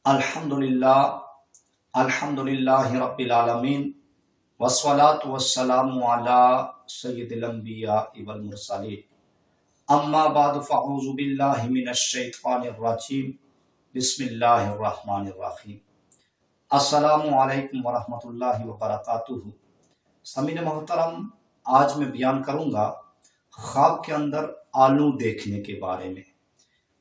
अल्हम्दुलिल्लाह रब्बिल आलमीन वस्सलातु वस्सलामु अला सय्यिदिल अंबिया वल मुरसलीन अम्मा बाद फ़अऊज़ु बिल्लाहि मिनश शैतानिर रजीम बिस्मिल्लाहिर रहमानिर रहीम अस्सलामु अलैकुम व रहमतुल्लाहि व बरकातुहू। समीन मोहतरम, आज मैं बयान करूंगा ख्वाब के अंदर आलू देखने के बारे में।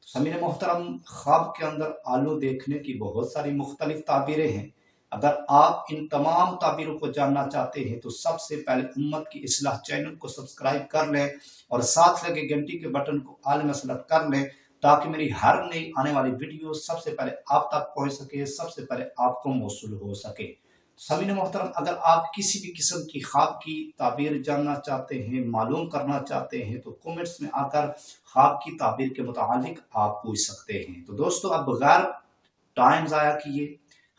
समीर मोहतरम, ख्वाब के अंदर आलू देखने की बहुत सारी मुख्तलिफ ताबीरें हैं। अगर आप इन तमाम ताबीरों को जानना चाहते हैं तो सबसे पहले उम्मत की इस्लाह चैनल को सब्सक्राइब कर लें और साथ लगे घंटी के बटन को आल में सेलेक्ट कर लें ताकि मेरी हर नई आने वाली वीडियो सबसे पहले आप तक पहुंच सके, सबसे पहले आपको मौसूल हो सके। समीन मोहतरम, अगर आप किसी भी किस्म की ख्वाब की ताबीर जानना चाहते हैं, मालूम करना चाहते हैं तो कमेंट्स में आकर ख्वाब की ताबीर के मुतालिक आप पूछ सकते हैं। तो दोस्तों, अब बगैर टाइम ज़ाया किए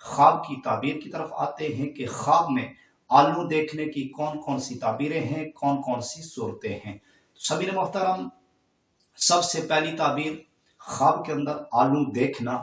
ख्वाब की ताबीर की तरफ आते हैं कि ख्वाब में आलू देखने की कौन कौन सी ताबीरें हैं, कौन कौन सी सूरतें हैं। तो समीन मोहतरम, सबसे पहली ताबीर ख्वाब के अंदर आलू देखना।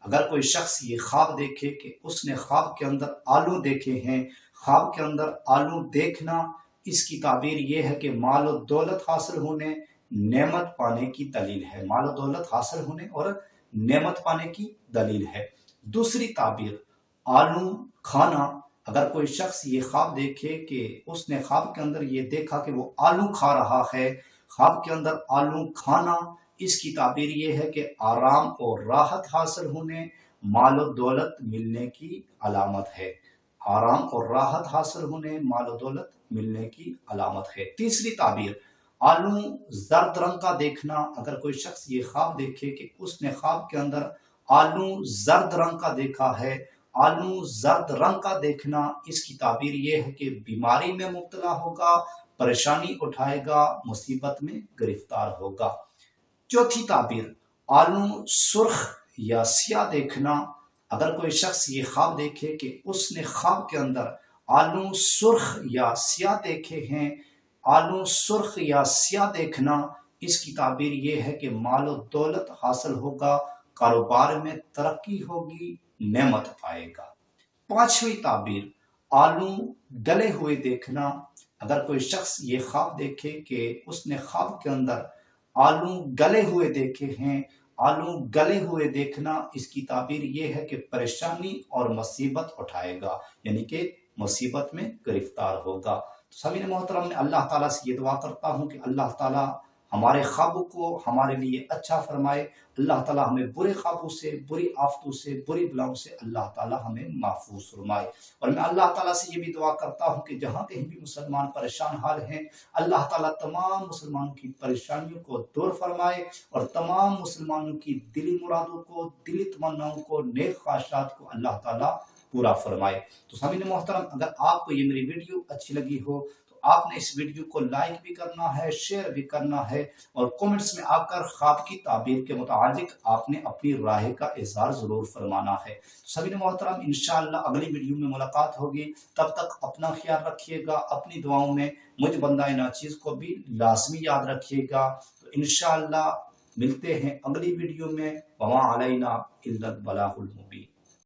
अगर कोई शख्स ये ख्वाब देखे कि उसने ख्वाब के अंदर आलू देखे हैं, ख्वाब के अंदर आलू देखना, इसकी ताबीर ये है कि माल और दौलत हासिल होने, नेमत पाने की दलील है। माल और दौलत हासिल होने और नेमत पाने की दलील है। दूसरी ताबीर आलू खाना। अगर कोई शख्स ये ख्वाब देखे कि उसने ख्वाब के अंदर ये देखा कि वो आलू खा रहा है, ख्वाब के अंदर आलू खाना, इसकी ताबीर ये है कि आराम और राहत हासिल होने, माल और दौलत मिलने की अलामत है। आराम और राहत हासिल होने, माल और दौलत मिलने की अलामत है। तीसरी ताबीर आलू जर्द रंग का देखना। अगर कोई शख्स ये ख्वाब देखे कि उसने ख्वाब के अंदर आलू जर्द रंग का देखा है, आलू जर्द रंग का देखना, इसकी ताबीर ये है कि बीमारी में मुब्तला होगा, परेशानी उठाएगा, मुसीबत में गिरफ्तार होगा। चौथी ताबीर आलू सुर्ख या सिया देखना। अगर कोई शख्स ये ख्वाब देखे कि उसने ख्वाब के अंदर आलू सुर्ख या सिया देखे हैं, आलू सुर्ख या सिया देखना, इसकी ताबीर ये है कि माल और दौलत हासिल होगा, कारोबार में तरक्की होगी, नेमत पाएगा। पांचवी ताबीर आलू गले हुए देखना। अगर कोई शख्स ये ख्वाब देखे कि उसने ख्वाब के अंदर आलू गले हुए देखे हैं, आलू गले हुए देखना, इसकी ताबीर ये है कि परेशानी और मुसीबत उठाएगा, यानी कि मुसीबत में गिरफ्तार होगा। तो समीन मोहतरम, मैं अल्लाह ताला से ये दुआ करता हूँ कि अल्लाह ताला हमारे ख्वाबों को हमारे लिए अच्छा फरमाए। अल्लाह ताला हमें बुरे ख्वाबों से, बुरी आफतों से, बुरी बलाओं से अल्लाह ताला हमें महफूज फरमाए। और मैं अल्लाह ताला से ये भी दुआ करता हूँ कि जहाँ कहीं भी मुसलमान परेशान हाल हैं, अल्लाह ताला तमाम मुसलमानों की परेशानियों को दूर फरमाए और तमाम मुसलमानों की दिली मुरादों को, दिली तमन्नाओं को, नेक ख्वाहिशात को अल्लाह ताला पूरा फरमाए। तो समीन मोहतरम, अगर आपको ये मेरी वीडियो अच्छी लगी हो तो आपने इस वीडियो को लाइक भी करना है, शेयर भी करना है और कमेंट्स में आकर ख्वाब की ताबीर के मुतालिक आपने अपनी राय का इजहार जरूर फरमाना है। सभी मोहतरम, इंशाअल्लाह अगली वीडियो में मुलाकात होगी। तब तक अपना ख्याल रखिएगा, अपनी दुआओं में मुझ बंदा नाचीज को भी लाजमी याद रखिएगा। तो इंशाअल्लाह मिलते हैं अगली वीडियो में। वमा अलैना इल्लल बलागुल मुबीन।